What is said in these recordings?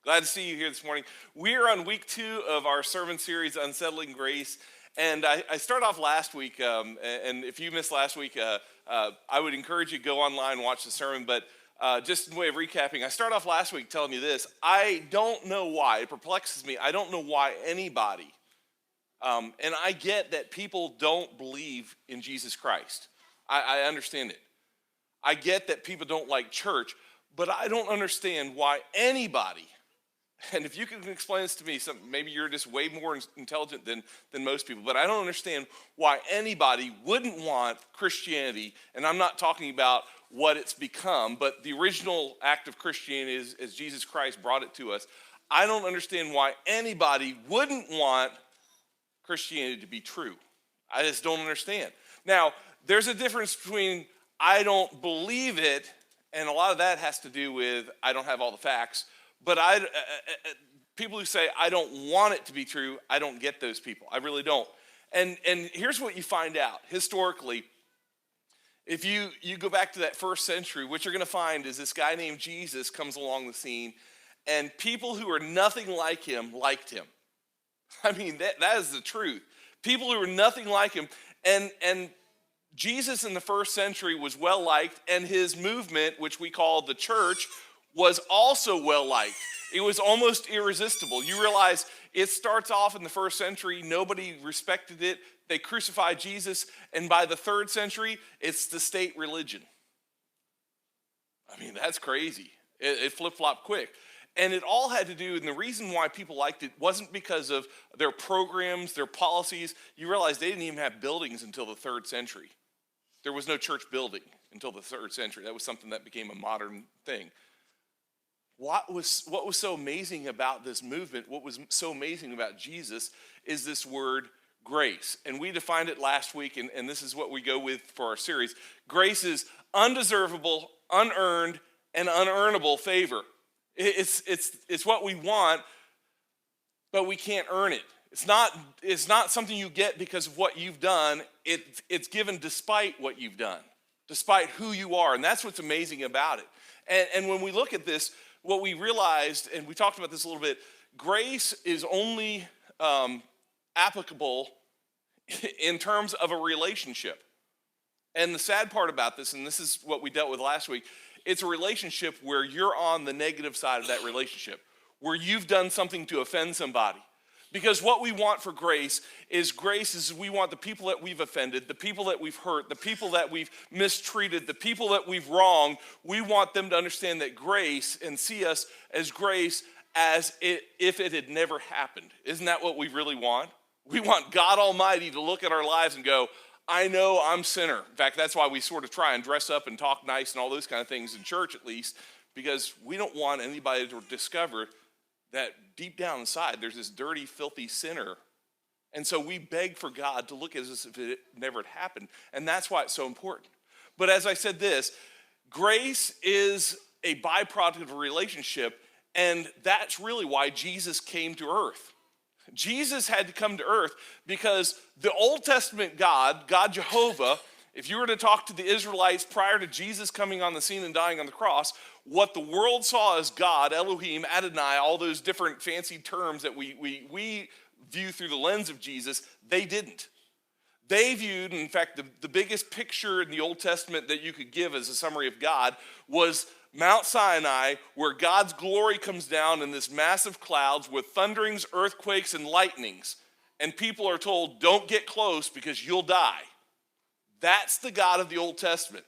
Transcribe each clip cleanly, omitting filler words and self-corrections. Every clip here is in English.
Glad to see you here this morning. We're on week 2 of our sermon series, Unsettling Grace. And I started off last week, and if you missed last week, I would encourage you to go online and watch the sermon. But just in way of recapping, I started off last week telling you this. I don't know why. It perplexes me. I don't know why anybody, and I get that people don't believe in Jesus Christ. I understand it. I get that people don't like church, but I don't understand why anybody, and if you can explain this to me, maybe you're just way more intelligent than most people, but I don't understand why anybody wouldn't want Christianity, and I'm not talking about what it's become, but the original act of Christianity is as Jesus Christ brought it to us. I don't understand why anybody wouldn't want Christianity to be true. I just don't understand. Now, there's a difference between I don't believe it, and a lot of that has to do with I don't have all the facts. But people who say I don't want it to be true, I don't get those people. I really don't. And here's what you find out historically. If you go back to that first century, what you're going to find is this guy named Jesus comes along the scene, and people who are nothing like him liked him. I mean, that is the truth. People who are nothing like him, and Jesus in the first century was well liked, and his movement, which we call the church, was also well liked. It was almost irresistible. You realize it starts off in the first century, nobody respected it. They crucified Jesus, and by the third century, it's the state religion. I mean, that's crazy. It flip-flopped quick. And it all had to do, and the reason why people liked it wasn't because of their programs, their policies. You realize they didn't even have buildings until the third century. There was no church building until the third century. That was something that became a modern thing. What was so amazing about this movement, what was so amazing about Jesus, is this word grace. And we defined it last week, and this is what we go with for our series. Grace is undeservable, unearned, and unearnable favor. It's what we want, but we can't earn it. It's not something you get because of what you've done. It's given despite what you've done, despite who you are, and that's what's amazing about it. And when we look at this, what we realized, and we talked about this a little bit, grace is only applicable in terms of a relationship. And the sad part about this, and this is what we dealt with last week, it's a relationship where you're on the negative side of that relationship, where you've done something to offend somebody. Because what we want for grace is we want the people that we've offended, the people that we've hurt, the people that we've mistreated, the people that we've wronged, we want them to understand that grace and see us as grace as if it had never happened. Isn't that what we really want? We want God Almighty to look at our lives and go, I know I'm a sinner. In fact, that's why we sort of try and dress up and talk nice and all those kind of things in church at least, because we don't want anybody to discover that deep down inside there's this dirty, filthy sinner. And so we beg for God to look at us as if it never had happened. And that's why it's so important. But as I said this, grace is a byproduct of a relationship, and that's really why Jesus came to earth. Jesus had to come to earth because the Old Testament God Jehovah, if you were to talk to the Israelites prior to Jesus coming on the scene and dying on the cross, what the world saw as God, Elohim, Adonai, all those different fancy terms that we view through the lens of Jesus, they didn't. They viewed, in fact, the biggest picture in the Old Testament that you could give as a summary of God was Mount Sinai, where God's glory comes down in this massive clouds with thunderings, earthquakes, and lightnings. And people are told, don't get close because you'll die. That's the God of the Old Testament.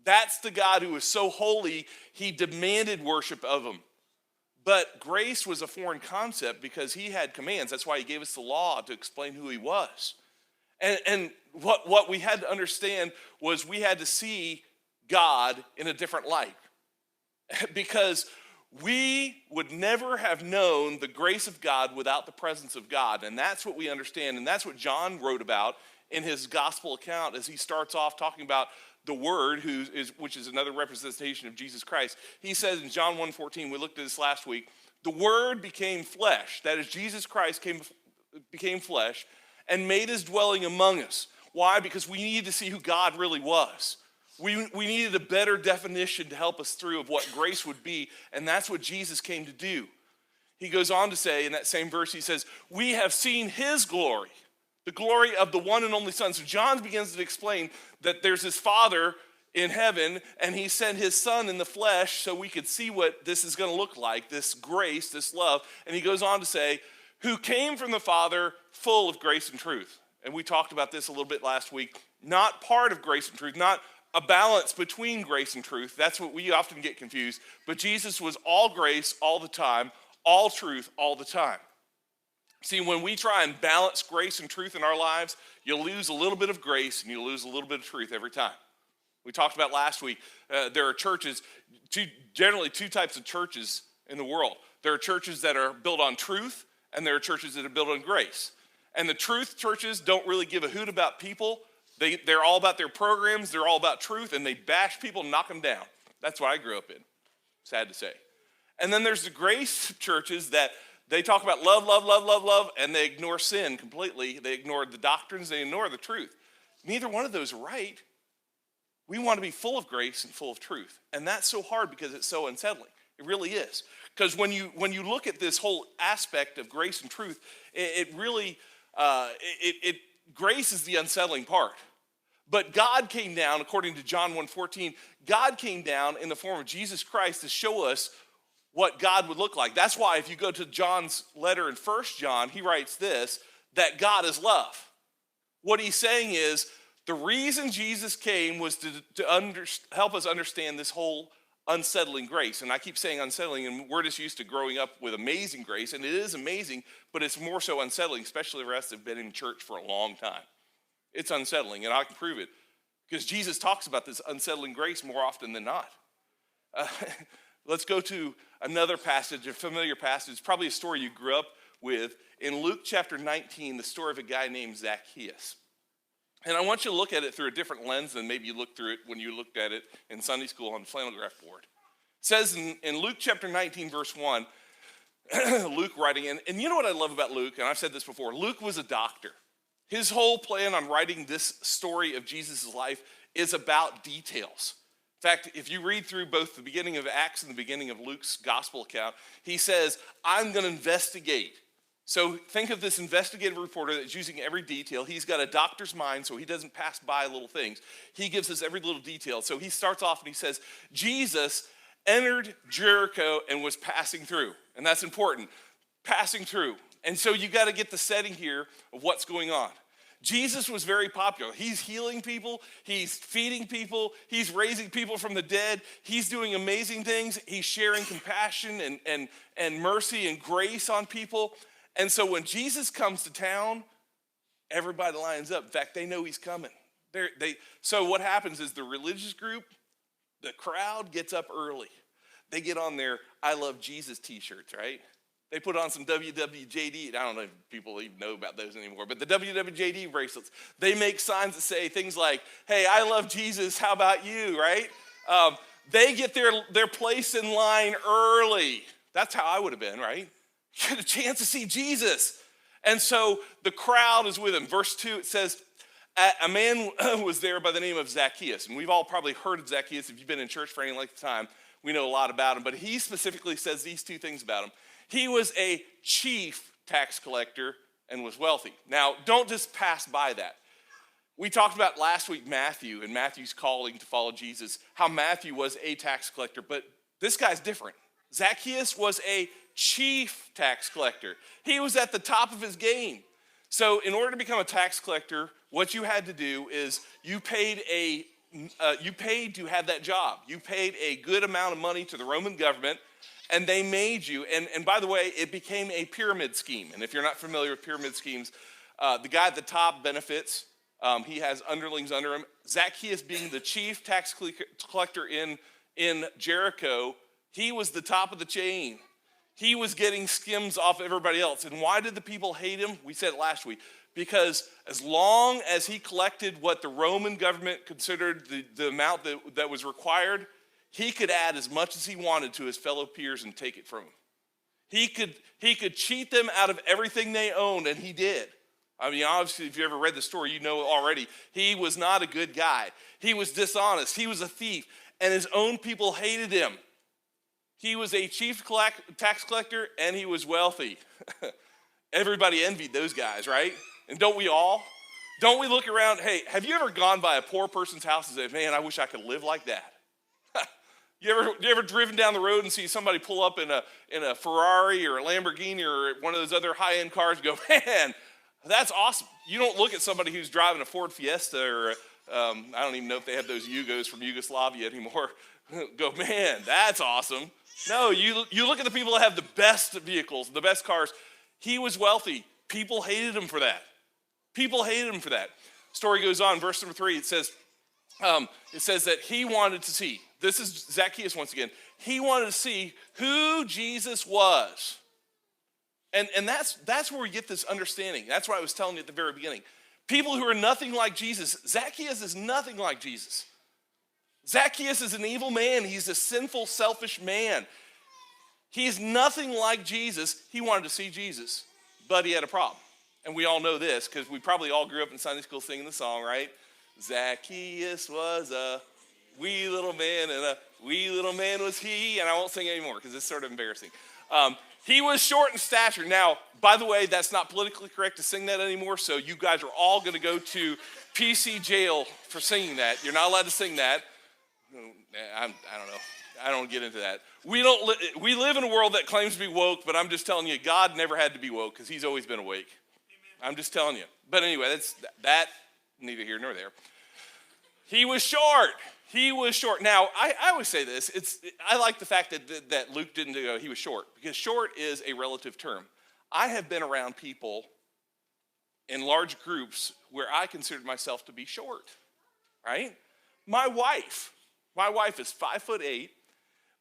That's the God who is so holy, he demanded worship of him. But grace was a foreign concept because he had commands. That's why he gave us the law to explain who he was. And what we had to understand was we had to see God in a different light. Because we would never have known the grace of God without the presence of God. And that's what we understand. And that's what John wrote about in his gospel account as he starts off talking about the Word, which is another representation of Jesus Christ. He says in John 1:14, we looked at this last week, the Word became flesh. That is, Jesus Christ became flesh and made his dwelling among us. Why? Because we needed to see who God really was. We needed a better definition to help us through of what grace would be, and that's what Jesus came to do. He goes on to say in that same verse, he says, we have seen his glory, the glory of the one and only Son. So John begins to explain that there's his Father in heaven, and he sent his Son in the flesh so we could see what this is going to look like, this grace, this love. And he goes on to say, who came from the Father full of grace and truth. And we talked about this a little bit last week. Not part of grace and truth, not a balance between grace and truth. That's what we often get confused. But Jesus was all grace all the time, all truth all the time. See, when we try and balance grace and truth in our lives, you'll lose a little bit of grace and you'll lose a little bit of truth every time. We talked about last week, there are churches, generally two types of churches in the world. There are churches that are built on truth, and there are churches that are built on grace. And the truth churches don't really give a hoot about people. They're all about their programs, they're all about truth, and they bash people and knock them down. That's what I grew up in, sad to say. And then there's the grace churches that they talk about love, love, love, love, love, and they ignore sin completely. They ignore the doctrines, they ignore the truth. Neither one of those are right. We want to be full of grace and full of truth. And that's so hard because it's so unsettling. It really is. Because when you look at this whole aspect of grace and truth, grace is the unsettling part. But God came down, according to John 1:14, God came down in the form of Jesus Christ to show us what God would look like. That's why if you go to John's letter in 1 John, he writes this, that God is love. What he's saying is, the reason Jesus came was to help us understand this whole unsettling grace. And I keep saying unsettling, and we're just used to growing up with amazing grace, and it is amazing, but it's more so unsettling, especially for us that have been in church for a long time. It's unsettling, and I can prove it, because Jesus talks about this unsettling grace more often than not. Let's go to another passage, a familiar passage, probably a story you grew up with. In Luke chapter 19, the story of a guy named Zacchaeus. And I want you to look at it through a different lens than maybe you looked through it when you looked at it in Sunday school on the flannel graph board. It says in Luke chapter 19, verse 1, Luke writing, and you know what I love about Luke, and I've said this before, Luke was a doctor. His whole plan on writing this story of Jesus' life is about details. In fact, if you read through both the beginning of Acts and the beginning of Luke's gospel account, he says, I'm going to investigate. So think of this investigative reporter that's using every detail. He's got a doctor's mind, so he doesn't pass by little things. He gives us every little detail. So he starts off and he says, Jesus entered Jericho and was passing through. And that's important, passing through. And so you got to get the setting here of what's going on. Jesus was very popular. He's healing people. He's feeding people. He's raising people from the dead. He's doing amazing things. He's sharing compassion and mercy and grace on people. And so when Jesus comes to town, everybody lines up. In fact, they know he's coming. So what happens is the religious group, the crowd gets up early. They get on their I Love Jesus t-shirts, right? They put on some WWJD. I don't know if people even know about those anymore, but the WWJD bracelets. They make signs that say things like, hey, I love Jesus, how about you, right? They get their place in line early. That's how I would have been, right? Get a chance to see Jesus. And so the crowd is with him. Verse 2, it says, a man was there by the name of Zacchaeus. And we've all probably heard of Zacchaeus. If you've been in church for any length of time, we know a lot about him. But he specifically says these two things about him. He was a chief tax collector and was wealthy. Now, don't just pass by that. We talked about last week Matthew and Matthew's calling to follow Jesus, how Matthew was a tax collector. But this guy's different. Zacchaeus was a chief tax collector. He was at the top of his game. So in order to become a tax collector, what you had to do is you paid to have that job. You paid a good amount of money to the Roman government, and they made you. And by the way, it became a pyramid scheme. And if you're not familiar with pyramid schemes, the guy at the top benefits. He has underlings under him. Zacchaeus being the chief tax collector in Jericho, he was the top of the chain. He was getting skims off everybody else. And why did the people hate him? We said it last week. Because as long as he collected what the Roman government considered the amount that was required, he could add as much as he wanted to his fellow peers and take it from them. He could cheat them out of everything they owned, and he did. I mean, obviously, if you ever read the story, you know already. He was not a good guy. He was dishonest. He was a thief, and his own people hated him. He was a chief tax collector, and he was wealthy. Everybody envied those guys, right? And don't we all? Don't we look around? Hey, have you ever gone by a poor person's house and said, man, I wish I could live like that? You ever driven down the road and see somebody pull up in a Ferrari or a Lamborghini or one of those other high-end cars and go, man, that's awesome. You don't look at somebody who's driving a Ford Fiesta or I don't even know if they have those Yugos from Yugoslavia anymore. Go, man, that's awesome. No, you look at the people that have the best vehicles, the best cars. He was wealthy. People hated him for that. People hated him for that. Story goes on, verse number 3, it says that he wanted to see. This is Zacchaeus once again. He wanted to see who Jesus was. And that's where we get this understanding. That's what I was telling you at the very beginning. People who are nothing like Jesus. Zacchaeus is nothing like Jesus. Zacchaeus is an evil man. He's a sinful, selfish man. He's nothing like Jesus. He wanted to see Jesus, but he had a problem. And we all know this because we probably all grew up in Sunday school singing the song, right? Zacchaeus was a wee little man, and a wee little man was he. And I won't sing anymore because it's sort of embarrassing. He was short in stature. Now, by the way, that's not politically correct to sing that anymore, so you guys are all going to go to PC jail for singing that. You're not allowed to sing that. I don't know. I don't get into that. We live in a world that claims to be woke, but I'm just telling you, God never had to be woke because he's always been awake. Amen. I'm just telling you. But anyway, that's neither here nor there. He was short. He was short. Now, I always say this. I like the fact that Luke didn't go, he was short, because short is a relative term. I have been around people in large groups where I considered myself to be short, right? My wife is 5'8",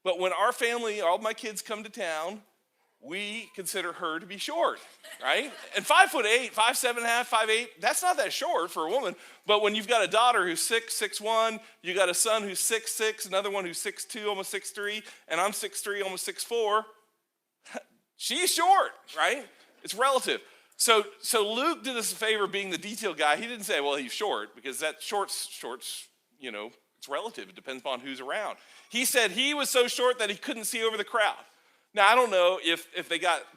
but when our family, all my kids come to town, we consider her to be short, right? And 5'8", 5'7.5", 5'8", that's not that short for a woman. But when you've got a daughter who's 6'1", you got a son who's 6'6", another one who's 6'2", almost 6'3", and I'm 6'3", almost 6'4", she's short, right? It's relative. So Luke did us a favor being the detail guy. He didn't say, well, he's short, because that short's, it's relative. It depends upon who's around. He said he was so short that he couldn't see over the crowd. Now, I don't know if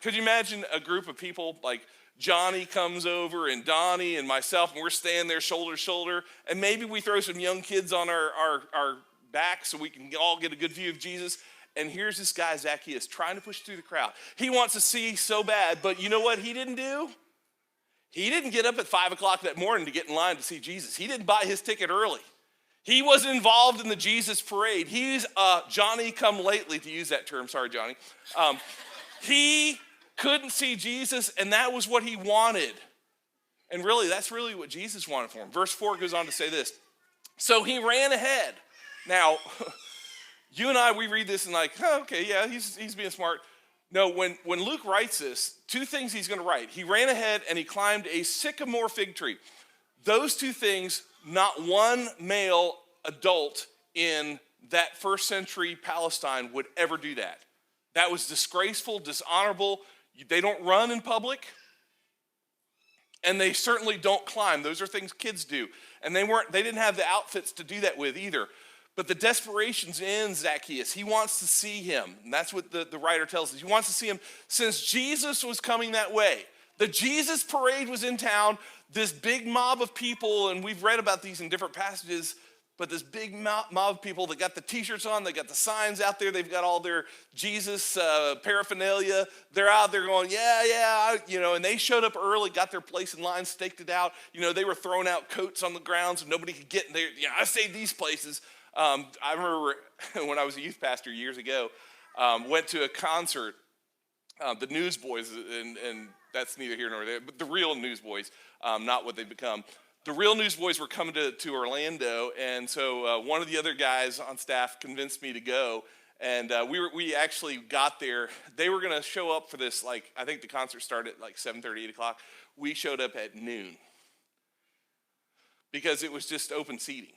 could you imagine a group of people like Johnny comes over and Donnie and myself, and we're standing there shoulder to shoulder, and maybe we throw some young kids on our back so we can all get a good view of Jesus, and here's this guy, Zacchaeus, trying to push through the crowd. He wants to see so bad, but you know what he didn't do? He didn't get up at 5 o'clock that morning to get in line to see Jesus. He didn't buy his ticket early. He wasn't involved in the Jesus parade. He's Johnny come lately, to use that term. Sorry, Johnny. He couldn't see Jesus, and that was what he wanted. And really, that's really what Jesus wanted for him. Verse 4 goes on to say this. So he ran ahead. Now, you and I, we read this and like, oh, okay, yeah, he's being smart. No, when Luke writes this, two things he's going to write. He ran ahead and he climbed a sycamore fig tree. Those two things, not one male adult in that first century Palestine would ever do that. That was disgraceful, dishonorable. They don't run in public, and they certainly don't climb. Those are things kids do. And they didn't have the outfits to do that with either. But the desperation's in Zacchaeus. He wants to see him. And that's what the writer tells us. He wants to see him since Jesus was coming that way. The Jesus parade was in town. This big mob of people, and we've read about these in different passages, but this big mob of people that got the t-shirts on, they got the signs out there, they've got all their Jesus paraphernalia. They're out there going, yeah, and they showed up early, got their place in line, staked it out. They were throwing out coats on the ground so nobody could get in there. I saved these places. I remember when I was a youth pastor years ago, went to a concert, the Newsboys, and that's neither here nor there, but the real Newsboys, not what they've become. The real Newsboys were coming to Orlando, and so one of the other guys on staff convinced me to go, and we actually got there. They were going to show up for this, I think the concert started at 7:30, 8 o'clock. We showed up at noon because it was just open seating.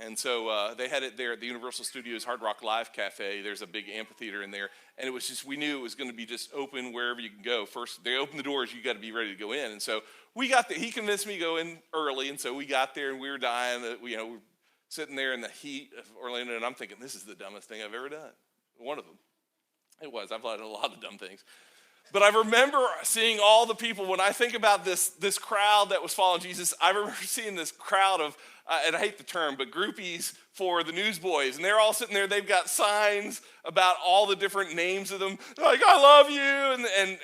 And so they had it there at the Universal Studios Hard Rock Live Cafe. There's a big amphitheater in there. And it was just, we knew it was going to be just open wherever you can go. First, they open the doors, you got to be ready to go in. And so we got there. He convinced me to go in early. And so we got there and we were dying. We're sitting there in the heat of Orlando. And I'm thinking, this is the dumbest thing I've ever done. One of them. It was. I've done a lot of dumb things. But I remember seeing all the people, when I think about this crowd that was following Jesus, I remember seeing this crowd of, and I hate the term, but groupies for the newsboys. And they're all sitting there, they've got signs about all the different names of them. They're like, I love you.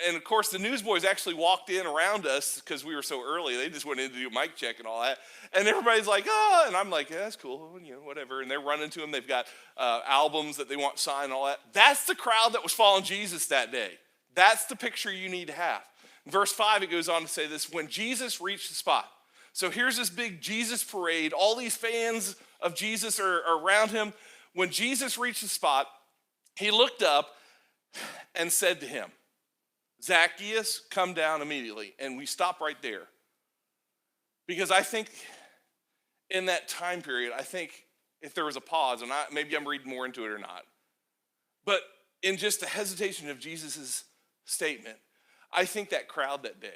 And of course, the newsboys actually walked in around us because we were so early. They just went in to do a mic check and all that. And everybody's like, oh, and I'm like, yeah, that's cool, whatever. And they're running to them. They've got albums that they want signed and all that. That's the crowd that was following Jesus that day. That's the picture you need to have. In verse 5, it goes on to say this: when Jesus reached the spot. So here's this big Jesus parade. All these fans of Jesus are around him. When Jesus reached the spot, he looked up and said to him, Zacchaeus, come down immediately. And we stop right there. Because I think in that time period, I think if there was a pause, and maybe I'm reading more into it or not, but in just the hesitation of Jesus' statement, I think that crowd that day,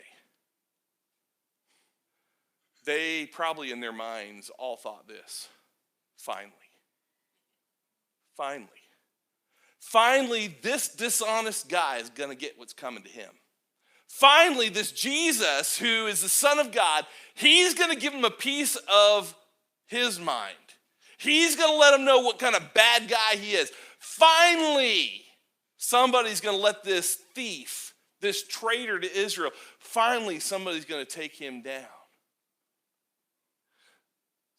they probably in their minds all thought this: finally, this dishonest guy is going to get what's coming to him. Finally, this Jesus, who is the Son of God, he's going to give him a piece of his mind. He's going to let him know what kind of bad guy he is. Finally, somebody's going to let this thief, this traitor to Israel, finally somebody's going to take him down.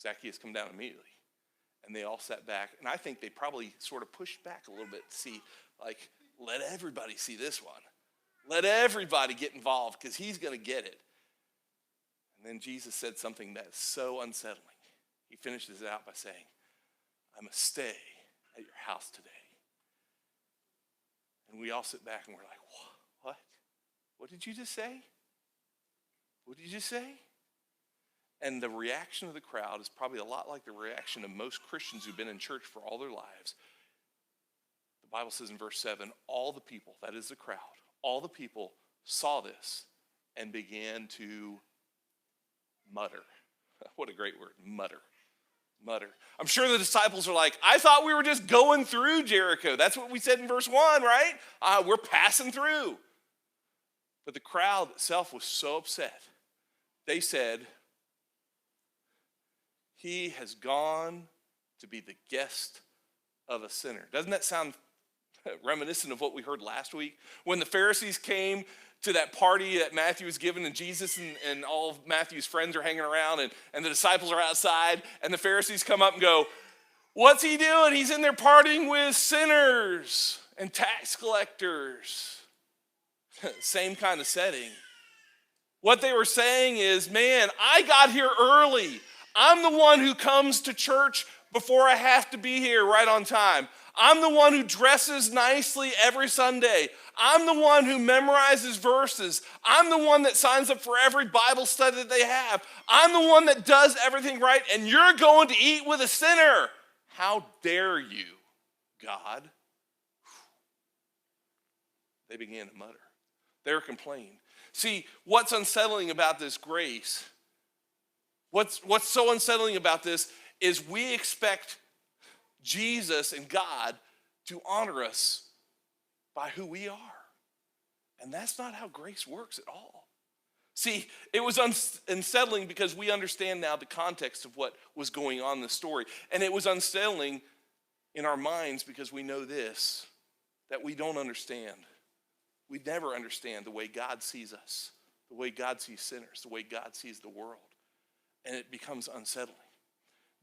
Zacchaeus come down immediately. And they all sat back. And I think they probably sort of pushed back a little bit to see, like, let everybody see this one. Let everybody get involved because he's going to get it. And then Jesus said something that's so unsettling. He finishes it out by saying, I must stay at your house today. And we all sit back and we're like, what? What did you just say? What did you just say? And the reaction of the crowd is probably a lot like the reaction of most Christians who've been in church for all their lives. The Bible says in verse 7, all the people, that is the crowd, all the people saw this and began to mutter. What a great word, mutter. I'm sure the disciples are like, I thought we were just going through Jericho. That's what we said in verse 1, right? We're passing through. But the crowd itself was so upset. They said, he has gone to be the guest of a sinner. Doesn't that sound reminiscent of what we heard last week? When the Pharisees came to that party that Matthew was given, and Jesus and all of Matthew's friends are hanging around, and the disciples are outside, and the Pharisees come up and go, what's he doing? He's in there partying with sinners and tax collectors. Same kind of setting. What they were saying is, man, I got here early. I'm the one who comes to church before I have to be here right on time. I'm the one who dresses nicely every Sunday. I'm the one who memorizes verses. I'm the one that signs up for every Bible study that they have. I'm the one that does everything right, and you're going to eat with a sinner. How dare you, God? They began to mutter. They were complaining. See, what's unsettling about this grace, what's so unsettling about this is we expect Jesus and God to honor us by who we are. And that's not how grace works at all. See, it was unsettling because we understand now the context of what was going on in the story. And it was unsettling in our minds because we know this, that we don't understand. We never understand the way God sees us, the way God sees sinners, the way God sees the world. And it becomes unsettling.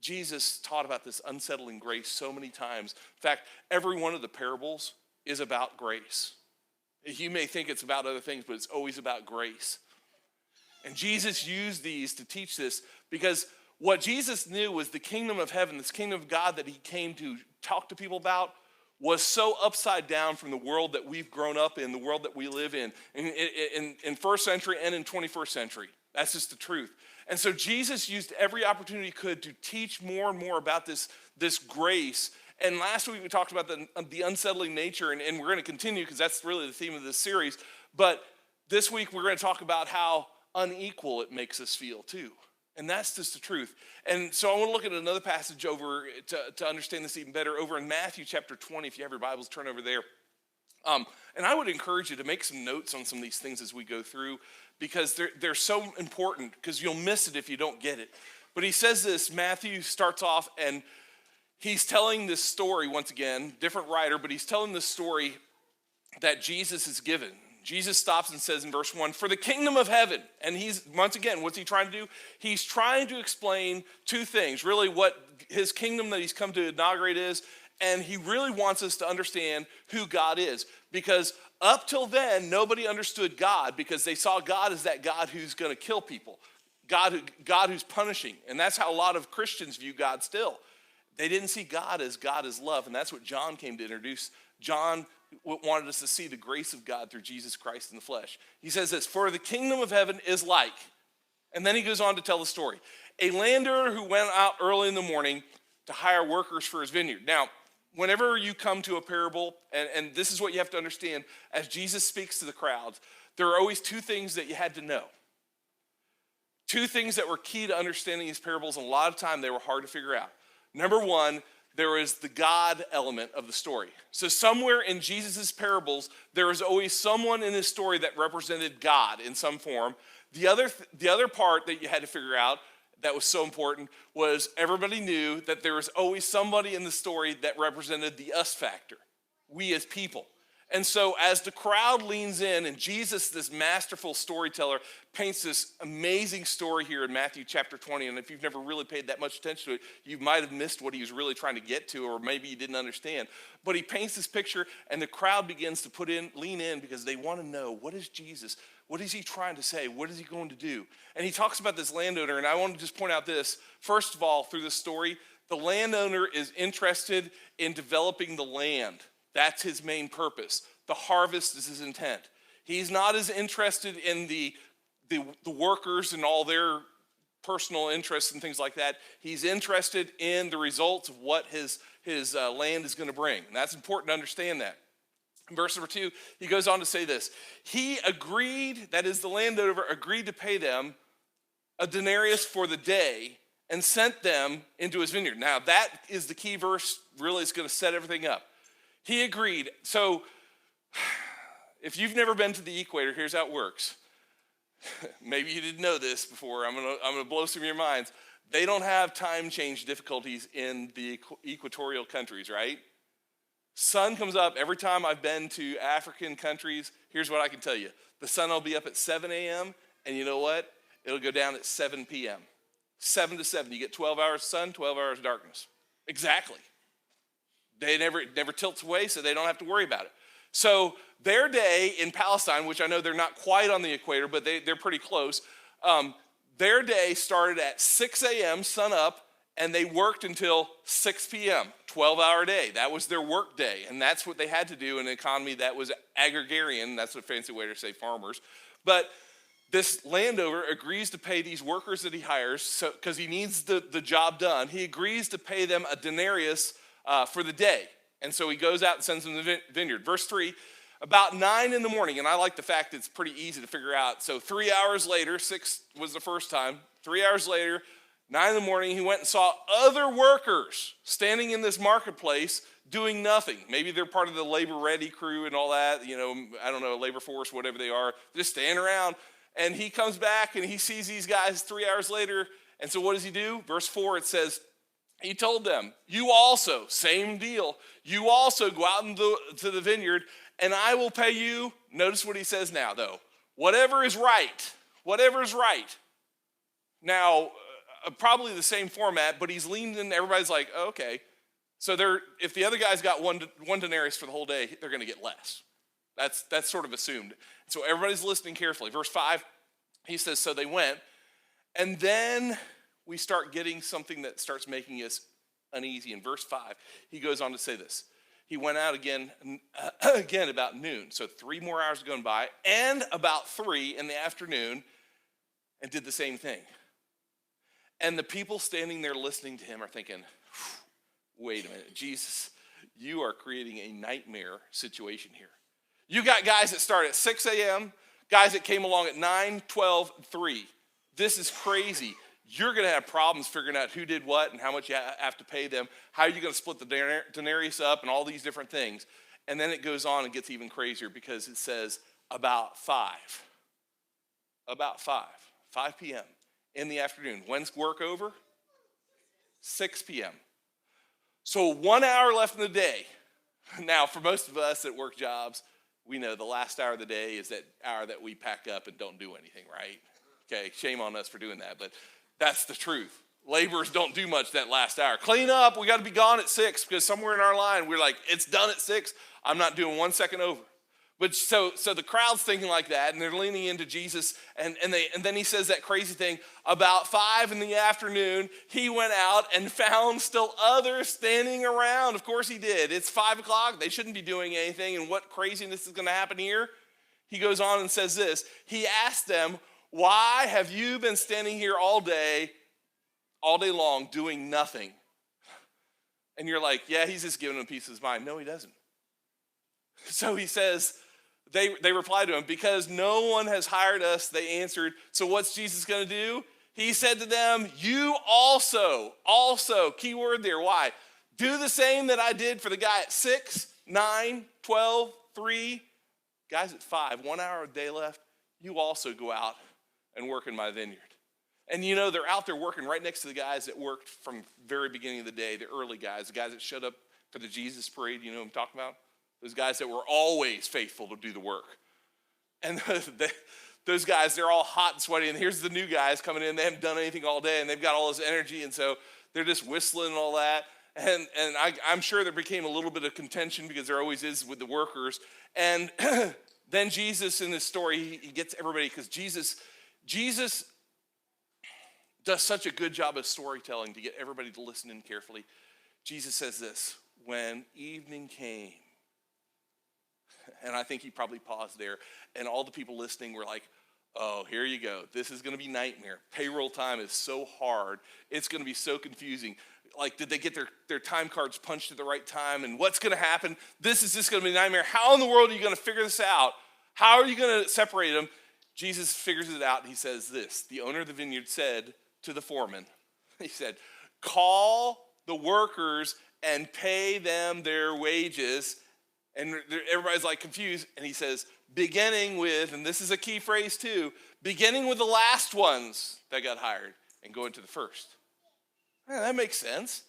Jesus taught about this unsettling grace so many times. In fact, every one of the parables is about grace. You may think it's about other things, but it's always about grace. And Jesus used these to teach this because what Jesus knew was the kingdom of heaven, this kingdom of God that he came to talk to people about, was so upside down from the world that we've grown up in, the world that we live in first century and in 21st century. That's just the truth. And so Jesus used every opportunity he could to teach more and more about this grace. And last week we talked about the unsettling nature, and we're going to continue because that's really the theme of this series. But this week we're going to talk about how unequal it makes us feel too. And that's just the truth. And so I want to look at another passage over to understand this even better. Over in Matthew chapter 20, if you have your Bibles, turn over there. And I would encourage you to make some notes on some of these things as we go through, because they're so important, because you'll miss it if you don't get it. But he says this, Matthew starts off, and he's telling this story once again, different writer, but he's telling this story that Jesus is given. Jesus stops and says in verse 1, for the kingdom of heaven. And he's, once again, what's he trying to do? He's trying to explain two things, really what his kingdom that he's come to inaugurate is, and he really wants us to understand who God is. Because up till then, nobody understood God, because they saw God as that God who's going to kill people, God who's punishing. And that's how a lot of Christians view God still. They didn't see God as love, and that's what John came to introduce. John wanted us to see the grace of God through Jesus Christ in the flesh. He says this, for the kingdom of heaven is like, and then he goes on to tell the story, a landowner who went out early in the morning to hire workers for his vineyard. Now, whenever you come to a parable, and this is what you have to understand, as Jesus speaks to the crowds, there are always two things that you had to know. Two things that were key to understanding these parables, and a lot of time they were hard to figure out. Number one, there is the God element of the story. So somewhere in Jesus' parables, there is always someone in his story that represented God in some form. The other part that you had to figure out that was so important was everybody knew that there was always somebody in the story that represented the us factor, we as people. And so as the crowd leans in, and Jesus, this masterful storyteller, paints this amazing story here in Matthew chapter 20, and if you've never really paid that much attention to it, you might have missed what he was really trying to get to, or maybe you didn't understand. But he paints this picture, and the crowd begins to lean in, because they want to know, what is Jesus? What is he trying to say? What is he going to do? And he talks about this landowner, and I want to just point out this. First of all, through this story, the landowner is interested in developing the land. That's his main purpose. The harvest is his intent. He's not as interested in the workers and all their personal interests and things like that. He's interested in the results of what his land is going to bring. And that's important to understand that. In verse number 2, he goes on to say this. He agreed, that is the landowner, agreed to pay them a denarius for the day and sent them into his vineyard. Now that is the key verse, really is going to set everything up. He agreed. So if you've never been to the equator, here's how it works. Maybe you didn't know this before. I'm gonna blow some of your minds. They don't have time change difficulties in the equatorial countries, right? Sun comes up every time I've been to African countries. Here's what I can tell you. The sun will be up at 7 a.m. and you know what? It'll go down at 7 p.m. 7 to 7. You get 12 hours sun, 12 hours darkness. Exactly. It never tilts away, so they don't have to worry about it. So their day in Palestine, which I know they're not quite on the equator, but they're pretty close, their day started at 6 a.m., sun up, and they worked until 6 p.m., 12-hour day. That was their work day, and that's what they had to do in an economy that was agrarian. That's a fancy way to say farmers. But this landowner agrees to pay these workers that he hires, because he needs the job done. He agrees to pay them a denarius for the day. And so he goes out and sends them to the vineyard. Verse 3, about 9 in the morning, and I like the fact that it's pretty easy to figure out. So 3 hours later, 6 was the first time. 3 hours later, 9 in the morning, he went and saw other workers standing in this marketplace doing nothing. Maybe they're part of the labor ready crew and all that, I don't know, labor force, whatever they are, just standing around. And he comes back and he sees these guys 3 hours later. And so what does he do? Verse 4, it says, he told them, you also, same deal, you also go out into the vineyard and I will pay you. Notice what he says now though. Whatever is right. Whatever is right. Now, probably the same format, but he's leaned in. Everybody's like, oh, okay. So if the other guy's got one denarius for the whole day, they're going to get less. That's sort of assumed. So everybody's listening carefully. Verse 5, he says, so they went. And then we start getting something that starts making us uneasy. In verse 5, he goes on to say this. He went out again about noon. So 3 more hours going by, and about 3 in the afternoon, and did the same thing. And the people standing there listening to him are thinking, wait a minute, Jesus, you are creating a nightmare situation here. You got guys that start at 6 a.m., guys that came along at 9, 12, 3. This is crazy. You're going to have problems figuring out who did what and how much you have to pay them. How are you going to split the denarius up and all these different things? And then it goes on and gets even crazier because it says about 5 p.m. in the afternoon. When's work over? 6 p.m. So 1 hour left in the day. Now, for most of us that work jobs, we know the last hour of the day is that hour that we pack up and don't do anything, right? Okay, shame on us for doing that, but that's the truth. Laborers don't do much that last hour. Clean up, we got to be gone at 6 because somewhere in our line we're like, it's done at 6. I'm not doing 1 second over. But so the crowd's thinking like that, and they're leaning into Jesus, and then he says that crazy thing. About 5 in the afternoon, he went out and found still others standing around. Of course he did. It's 5 o'clock. They shouldn't be doing anything, and what craziness is going to happen here? He goes on and says this. He asked them, why have you been standing here all day long doing nothing? And you're like, yeah, he's just giving them a piece of his mind. No, he doesn't. So he says, they replied to him, because no one has hired us, they answered. So what's Jesus going to do? He said to them, you also, key word there, why? Do the same that I did for the guy at 6, 9, 12, 3. Guys at 5, 1 hour a day left. You also go out and work in my vineyard. And you know, they're out there working right next to the guys that worked from very beginning of the day, the early guys, the guys that showed up for the Jesus parade, you know what I'm talking about? Those guys that were always faithful to do the work. And those guys, they're all hot and sweaty. And here's the new guys coming in. They haven't done anything all day, and they've got all this energy. And so they're just whistling and all that. And I'm sure there became a little bit of contention, because there always is with the workers. And then Jesus in this story, he gets everybody, because Jesus does such a good job of storytelling to get everybody to listen in carefully. Jesus says this, when evening came, and I think he probably paused there, and all the people listening were like, oh, here you go. This is going to be nightmare. Payroll time is so hard. It's going to be so confusing. Like, did they get their time cards punched at the right time? And what's going to happen? This is just going to be a nightmare. How in the world are you going to figure this out? How are you going to separate them? Jesus figures it out, and he says this. The owner of the vineyard said to the foreman, he said, call the workers and pay them their wages. And everybody's like confused. And he says, beginning with, and this is a key phrase too, beginning with the last ones that got hired and going to the first. Man, that makes sense.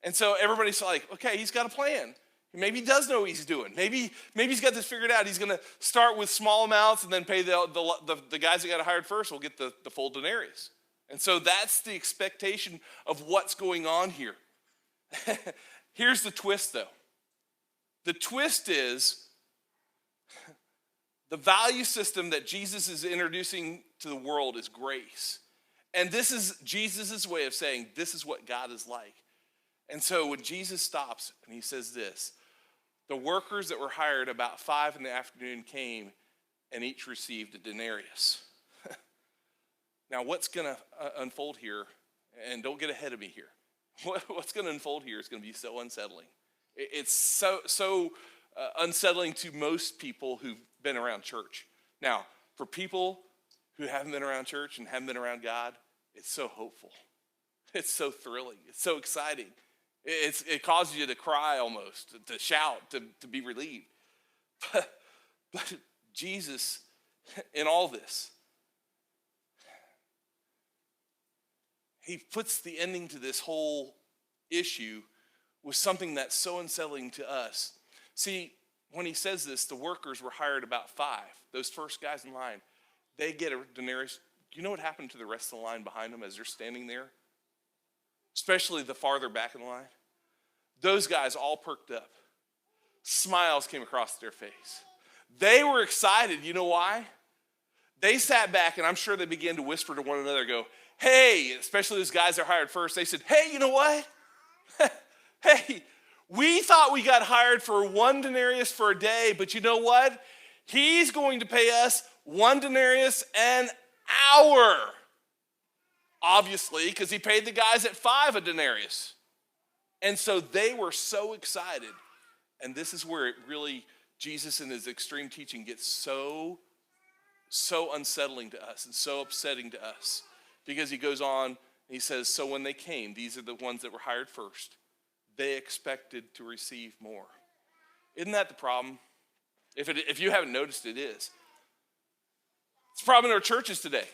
And so everybody's like, okay, he's got a plan. Maybe he does know what he's doing. Maybe he's got this figured out. He's going to start with small amounts and then pay the guys that got hired first will get the full denarius. And so that's the expectation of what's going on here. Here's the twist, though. The twist is the value system that Jesus is introducing to the world is grace. And this is Jesus' way of saying this is what God is like. And so when Jesus stops and he says this, the workers that were hired about 5 in the afternoon came and each received a denarius. Now what's going to unfold here, and don't get ahead of me here, what's going to unfold here is going to be so unsettling. It's so unsettling to most people who've been around church. Now, for people who haven't been around church and haven't been around God, it's so hopeful. It's so thrilling. It's so exciting. It causes you to cry almost, to shout, to be relieved. But Jesus, in all this, he puts the ending to this whole issue with something that's so unsettling to us. See, when he says this, the workers were hired about 5. Those first guys in line, they get a denarius. Do you know what happened to the rest of the line behind them as they're standing there? Especially the farther back in the line. Those guys all perked up. Smiles came across their face. They were excited. You know why? They sat back, and I'm sure they began to whisper to one another, go, hey, especially those guys that are hired first, they said, hey, you know what? Hey, we thought we got hired for 1 denarius for a day, but you know what? He's going to pay us 1 denarius an hour. Obviously, because he paid the guys at 5 a denarius. And so they were so excited. And this is where it really, Jesus in his extreme teaching gets so unsettling to us and so upsetting to us. Because he goes on and he says, so when they came, these are the ones that were hired first. They expected to receive more. Isn't that the problem? If you haven't noticed, it is. It's a problem in our churches today.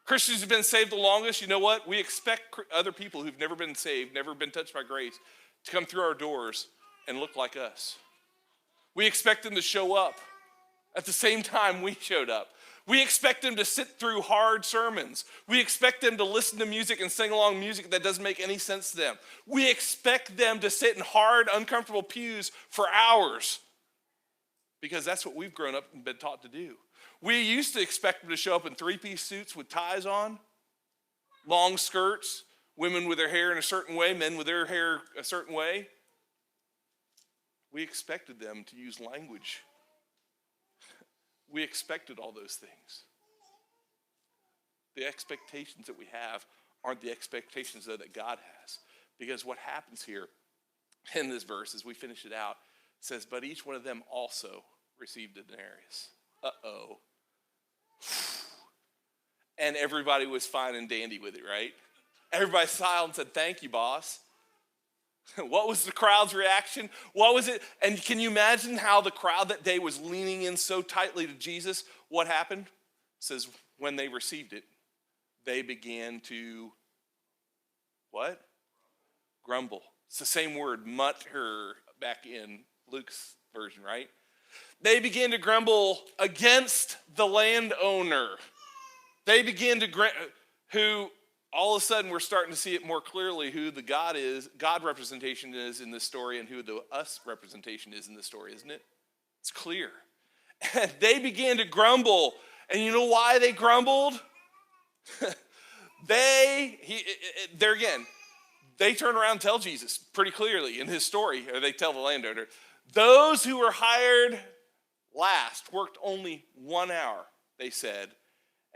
Christians have been saved the longest. You know what? We expect other people who've never been saved, never been touched by grace, to come through our doors and look like us. We expect them to show up at the same time we showed up. We expect them to sit through hard sermons. We expect them to listen to music and sing along music that doesn't make any sense to them. We expect them to sit in hard, uncomfortable pews for hours because that's what we've grown up and been taught to do. We used to expect them to show up in three-piece suits with ties on, long skirts, women with their hair in a certain way, men with their hair a certain way. We expected them to use language. We expected all those things. The expectations that we have aren't the expectations, though, that God has. Because what happens here in this verse, as we finish it out, says, but each one of them also received a denarius. Uh-oh. And everybody was fine and dandy with it, right? Everybody smiled and said, thank you, boss. What was the crowd's reaction? What was it? And can you imagine how the crowd that day was leaning in so tightly to Jesus? What happened? It says, when they received it, they began to, what? Grumble. It's the same word, mutter, back in Luke's version, right? They began to grumble against the landowner. They began to who all of a sudden we're starting to see it more clearly who the God representation is in this story and who the us representation is in this story, isn't it? It's clear. And they began to grumble. And you know why they grumbled? They turn around and tell Jesus pretty clearly in his story, or they tell the landowner, those who were hired last worked only 1 hour, they said.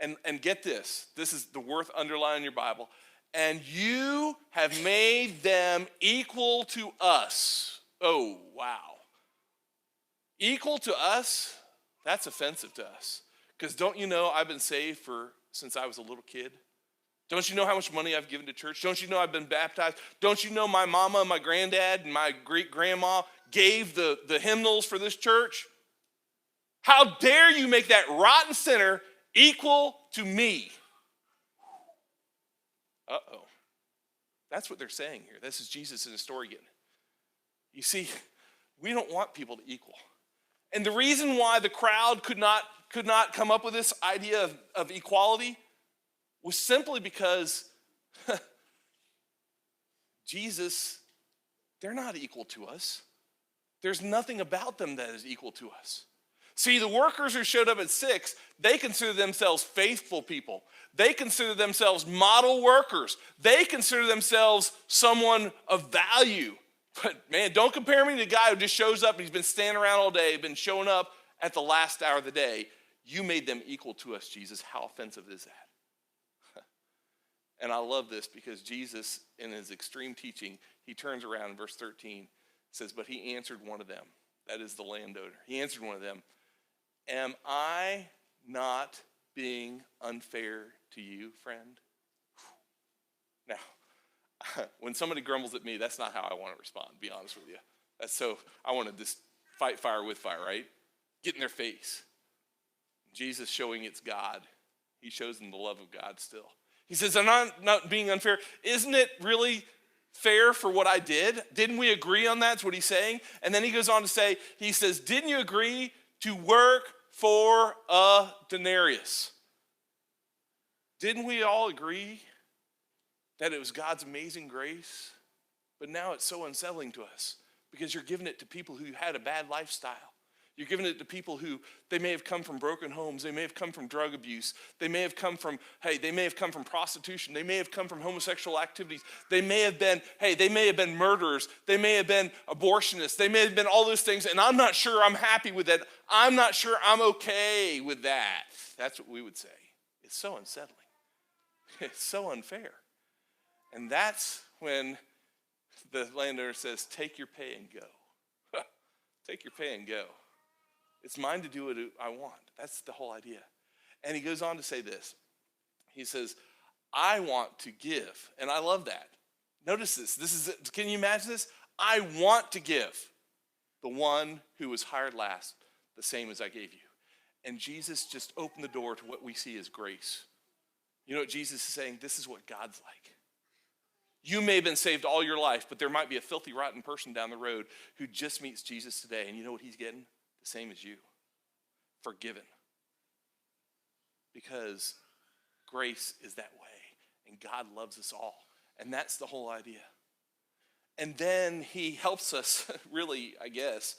And get this is the worth underlining in your Bible. And you have made them equal to us. Oh, wow. Equal to us? That's offensive to us. Because don't you know I've been saved since I was a little kid? Don't you know how much money I've given to church? Don't you know I've been baptized? Don't you know my mama and my granddad and my great-grandma gave the hymnals for this church? How dare you make that rotten sinner equal to me? Uh-oh. That's what they're saying here. This is Jesus in his story again. You see, we don't want people to equal. And the reason why the crowd could not come up with this idea of equality was simply because Jesus, they're not equal to us. There's nothing about them that is equal to us. See, the workers who showed up at 6, they consider themselves faithful people. They consider themselves model workers. They consider themselves someone of value. But man, don't compare me to the guy who just shows up and he's been standing around all day, been showing up at the last hour of the day. You made them equal to us, Jesus. How offensive is that? And I love this because Jesus, in his extreme teaching, he turns around in verse 13, says, but he answered one of them. That is the landowner. He answered one of them. Am I not being unfair to you, friend? Now, when somebody grumbles at me, that's not how I want to respond, to be honest with you. I want to just fight fire with fire, right? Get in their face. Jesus showing it's God. He shows them the love of God still. He says, I'm not being unfair. Isn't it really fair for what I did? Didn't we agree on that? That's what he's saying. And then he goes on to say, he says, didn't you agree to work for a denarius? Didn't we all agree that it was God's amazing grace? But now it's so unsettling to us because you're giving it to people who had a bad lifestyle. You're giving it to people who, they may have come from broken homes. They may have come from drug abuse. They may have come from prostitution. They may have come from homosexual activities. They may have been murderers. They may have been abortionists. They may have been all those things, and I'm not sure I'm happy with that. I'm not sure I'm okay with that. That's what we would say. It's so unsettling. It's so unfair. And that's when the landowner says, take your pay and go. Take your pay and go. It's mine to do what I want. That's the whole idea. And he goes on to say this. He says, I want to give. And I love that. Notice this. Can you imagine this? I want to give. the one who was hired last, the same as I gave you. And Jesus just opened the door to what we see as grace. You know what Jesus is saying? This is what God's like. You may have been saved all your life, but there might be a filthy, rotten person down the road who just meets Jesus today. And you know what he's getting? The same as you. Forgiven. Because grace is that way. And God loves us all. And that's the whole idea. And then he helps us, really, I guess,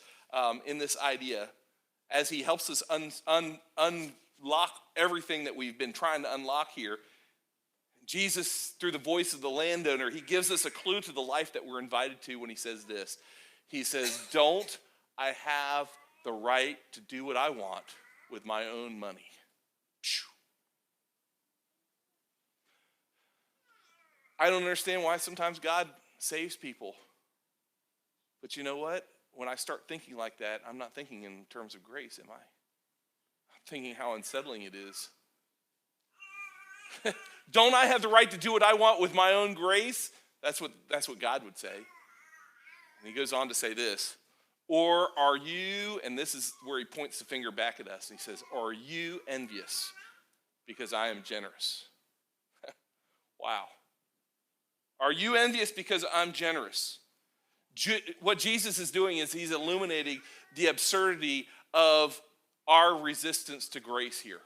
in this idea, as he helps us unlock everything that we've been trying to unlock here. Jesus, through the voice of the landowner, he gives us a clue to the life that we're invited to when he says this. He says, don't I have the right to do what I want with my own money? I don't understand why sometimes God saves people. But you know what? When I start thinking like that, I'm not thinking in terms of grace, am I? I'm thinking how unsettling it is. Don't I have the right to do what I want with my own grace? That's what God would say. And he goes on to say this. Or are you, and this is where he points the finger back at us, and he says, are you envious because I am generous? Wow. Are you envious because I'm generous? What Jesus is doing is he's illuminating the absurdity of our resistance to grace here.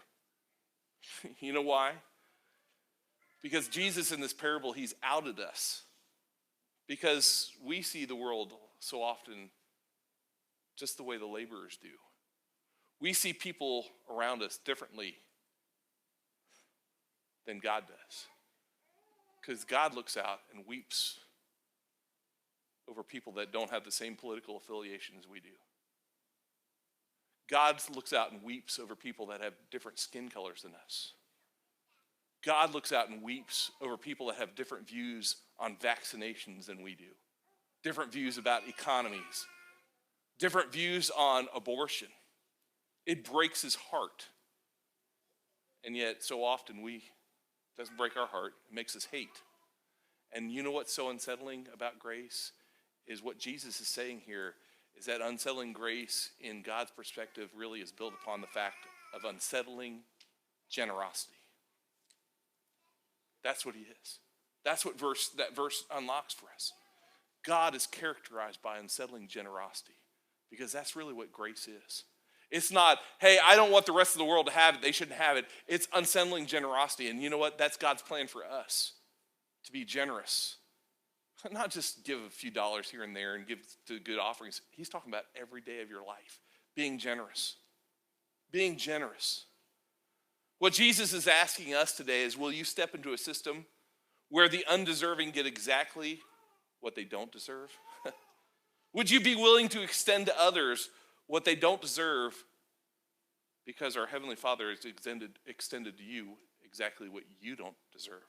You know why? Because Jesus in this parable, he's outed us. Because we see the world so often just the way the laborers do. We see people around us differently than God does. Because God looks out and weeps over people that don't have the same political affiliation as we do. God looks out and weeps over people that have different skin colors than us. God looks out and weeps over people that have different views on vaccinations than we do. Different views about economies. Different views on abortion. It breaks his heart. And yet, so often it doesn't break our heart. It makes us hate. And you know what's so unsettling about grace? Is what Jesus is saying here is that unsettling grace in God's perspective really is built upon the fact of unsettling generosity. That's what he is. That's what that verse unlocks for us. God is characterized by unsettling generosity because that's really what grace is. It's not, hey, I don't want the rest of the world to have it. They shouldn't have it. It's unsettling generosity. And you know what? That's God's plan for us, to be generous. Not just give a few dollars here and there and give to good offerings. He's talking about every day of your life. Being generous. Being generous. What Jesus is asking us today is, will you step into a system where the undeserving get exactly what they don't deserve? Would you be willing to extend to others what they don't deserve because our Heavenly Father has extended to you exactly what you don't deserve?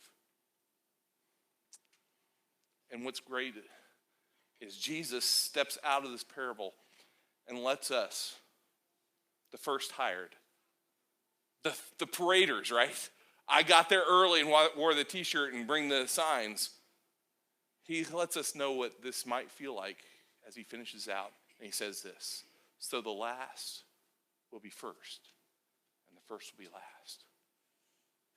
And what's great is Jesus steps out of this parable and lets us, the first hired, the paraders, right? I got there early and wore the t-shirt and bring the signs. He lets us know what this might feel like as he finishes out. And he says this, so the last will be first and the first will be last.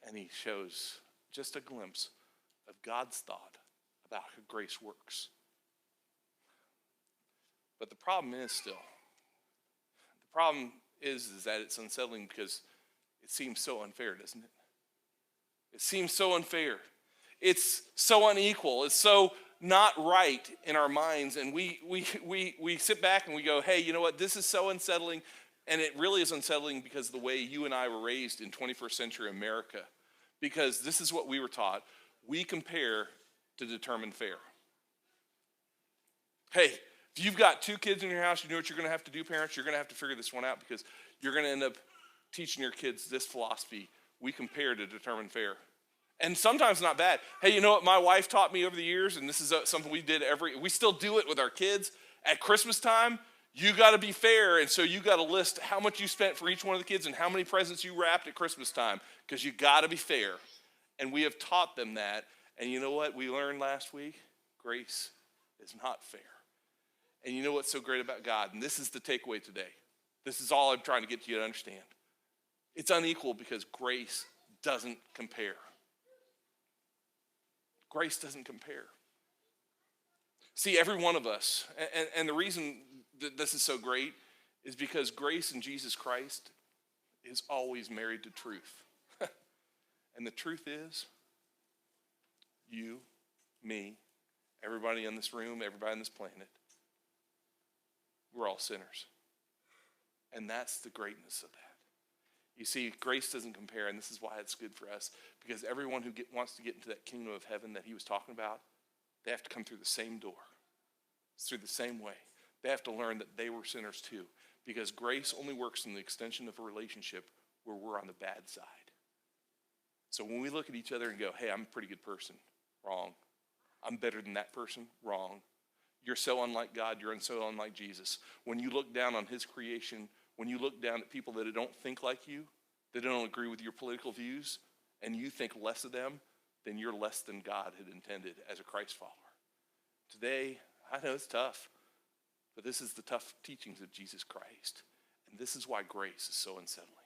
And he shows just a glimpse of God's thought about how grace works. But the problem is that it's unsettling because it seems so unfair, doesn't it? It seems so unfair. It's so unequal. It's so not right in our minds. And we sit back and we go, hey, you know what? This is so unsettling. And it really is unsettling because of the way you and I were raised in 21st century America. Because this is what we were taught. We compare to determine fair. Hey, if you've got 2 kids in your house, you know what you're going to have to do, parents? You're going to have to figure this one out because you're going to end up teaching your kids this philosophy. We compare to determine fair. And sometimes not bad. Hey, you know what my wife taught me over the years, and this is something we still do it with our kids. At Christmas time, you got to be fair, and so you got to list how much you spent for each one of the kids and how many presents you wrapped at Christmas time because you got to be fair. And we have taught them that. And you know what we learned last week? Grace is not fair. And you know what's so great about God? And this is the takeaway today. This is all I'm trying to get you to understand. It's unequal because grace doesn't compare. Grace doesn't compare. See, every one of us, and the reason that this is so great is because grace in Jesus Christ is always married to truth. And the truth is, you, me, everybody in this room, everybody on this planet, we're all sinners. And that's the greatness of that. You see, grace doesn't compare, and this is why it's good for us, because everyone who wants to get into that kingdom of heaven that he was talking about, they have to come through the same door. It's through the same way. They have to learn that they were sinners too, because grace only works in the extension of a relationship where we're on the bad side. So when we look at each other and go, hey, I'm a pretty good person, wrong. I'm better than that person, wrong. You're so unlike God, you're so unlike Jesus. When you look down on his creation, when you look down at people that don't think like you, that don't agree with your political views, and you think less of them, then you're less than God had intended as a Christ follower. Today, I know it's tough, but this is the tough teachings of Jesus Christ. And this is why grace is so unsettling.